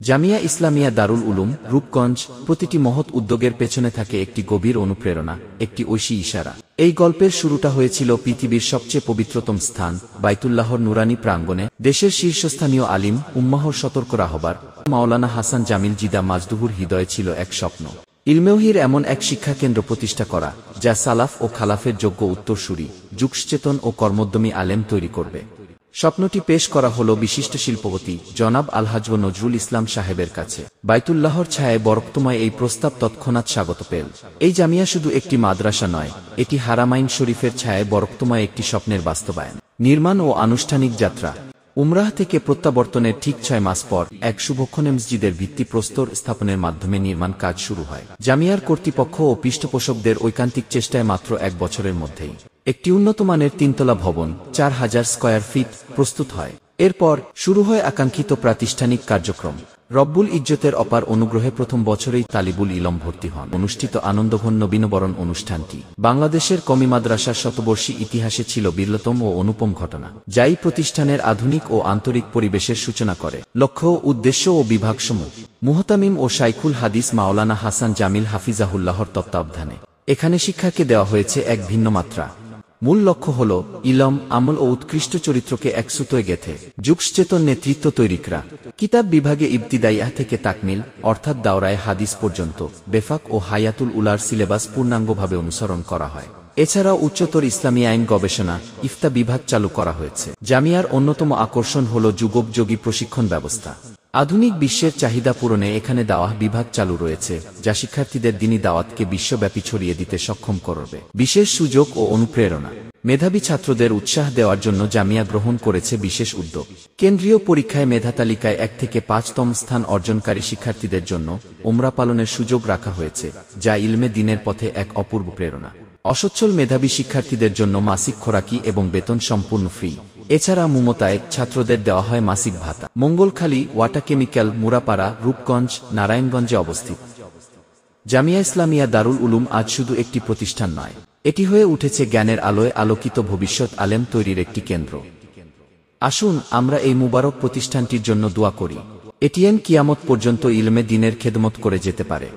জামিয়া ইসলামিয়া দারুল উলুম, রূপগঞ্জ। প্রতিটি মহৎ উদ্যোগের পেছনে থাকে একটি গভীর অনুপ্রেরণা, একটি ঐশী ইশারা। এই গল্পের শুরুটা হয়েছিল পৃথিবীর সবচেয়ে পবিত্রতম স্থান বাইতুল্লাহর নুরানি প্রাঙ্গণে। দেশের শীর্ষস্থানীয় আলিম উম্মাহর সতর্ক রাহবার মাওলানা হাসান জামিল জিদা মাজদুহুর হৃদয়ে ছিল এক স্বপ্ন, ইলমেওহির এমন এক শিক্ষাকেন্দ্র প্রতিষ্ঠা করা, যা সালাফ ও খালাফের যোগ্য উত্তরসূরি, যুগসচেতন ও কর্মোদ্যমী আলেম তৈরি করবে। স্বপ্নটি পেশ করা হল বিশিষ্ট শিল্পপতি জনাব আলহাজ নজরুল ইসলাম সাহেবের কাছে। বাইতুল্লাহর ছায়ায় বরকতময় এই প্রস্তাব তৎক্ষণাৎ স্বাগত পেল। এই জামিয়া শুধু একটি মাদ্রাসা নয়, এটি হারামাইন শরীফের ছায়ায় বরকতময় একটি স্বপ্নের বাস্তবায়ন। নির্মাণ ও আনুষ্ঠানিক যাত্রা। উমরাহ থেকে প্রত্যাবর্তনের ঠিক 6 মাস পর এক শুভক্ষণে মসজিদের ভিত্তিপ্রস্তর স্থাপনের মাধ্যমে নির্মাণ কাজ শুরু হয়। জামিয়ার কর্তৃপক্ষ ও পৃষ্ঠপোষকদের ঐকান্তিক চেষ্টায় মাত্র 1 বছরের মধ্যেই একটি উন্নতমানের 3তলা ভবন 4000 স্কয়ার ফিট প্রস্তুত হয়। এরপর শুরু হয় আকাঙ্ক্ষিত প্রাতিষ্ঠানিক কার্যক্রম। রব্বুল ইজ্জতের অপার অনুগ্রহে প্রথম বছরেই তালিবুল ইলম ভর্তি হন। অনুষ্ঠিত আনন্দঘন নবীনবরণ অনুষ্ঠানটি বাংলাদেশের কওমি মাদ্রাসার শতবর্ষী ইতিহাসে ছিল বিরলতম ও অনুপম ঘটনা, যাই প্রতিষ্ঠানের আধুনিক ও আন্তরিক পরিবেশের সূচনা করে। লক্ষ্য, উদ্দেশ্য ও বিভাগসমূহ। মুহতামিম ও শাইখুল হাদিস মাওলানা হাসান জামিল হাফিজাহুল্লাহর তত্ত্বাবধানে এখানে শিক্ষাকে দেওয়া হয়েছে এক ভিন্ন মাত্রা। মূল লক্ষ্য হল ইলম, আমল ও উৎকৃষ্ট চরিত্রকে এক সুতোয় গেথে যুগসচেতন নেতৃত্ব তৈরি করা। কিতাব বিভাগে ইবতিদাইয়াহ থেকে তাকমিল অর্থাৎ দাওরায়ে হাদিস পর্যন্ত বেফাক ও হায়াতুল উলার সিলেবাস পূর্ণাঙ্গভাবে অনুসরণ করা হয়। এছাড়াও উচ্চতর ইসলামী আইন গবেষণা, ইফতা বিভাগ চালু করা হয়েছে। জামিয়ার অন্যতম আকর্ষণ হল যুগোপযোগী প্রশিক্ষণ ব্যবস্থা। আধুনিক বিশ্বের চাহিদা পূরণে এখানে দাওয়াহ বিভাগ চালু রয়েছে, যা শিক্ষার্থীদের দ্বীনি দাওয়াতকে বিশ্বব্যাপী ছড়িয়ে দিতে সক্ষম করবে। বিশেষ সুযোগ ও অনুপ্রেরণা। মেধাবী ছাত্রদের উৎসাহ দেওয়ার জন্য জামিয়া গ্রহণ করেছে বিশেষ উদ্যোগ। কেন্দ্রীয় পরীক্ষায় মেধা তালিকায় 1 থেকে 5তম স্থান অর্জনকারী শিক্ষার্থীদের জন্য উমরা পালনের সুযোগ রাখা হয়েছে, যা ইলমে দ্বীনের পথে এক অপূর্ব প্রেরণা। অসচ্ছল মেধাবী শিক্ষার্থীদের জন্য মাসিক খোরাকি এবং বেতন সম্পূর্ণ ফ্রি। এছাড়া মুমতায় ছাত্রদের দেওয়া হয় মাসিক ভাতা। মঙ্গলখালী, ওয়াটা কেমিক্যাল, মুরাপাড়া, রূপগঞ্জ, নারায়ণগঞ্জে অবস্থিত। জামিয়া ইসলামিয়া দারুল উলুম আজ শুধু একটি প্রতিষ্ঠান নয়, এটি হয়ে উঠেছে জ্ঞানের আলোয় আলোকিত ভবিষ্যৎ আলেম তৈরির একটি কেন্দ্র। আসুন আমরা এই মুবারক প্রতিষ্ঠানটির জন্য দোয়া করি, এটিএন কিয়ামত পর্যন্ত ইলমে দ্বীনের খেদমত করে যেতে পারে।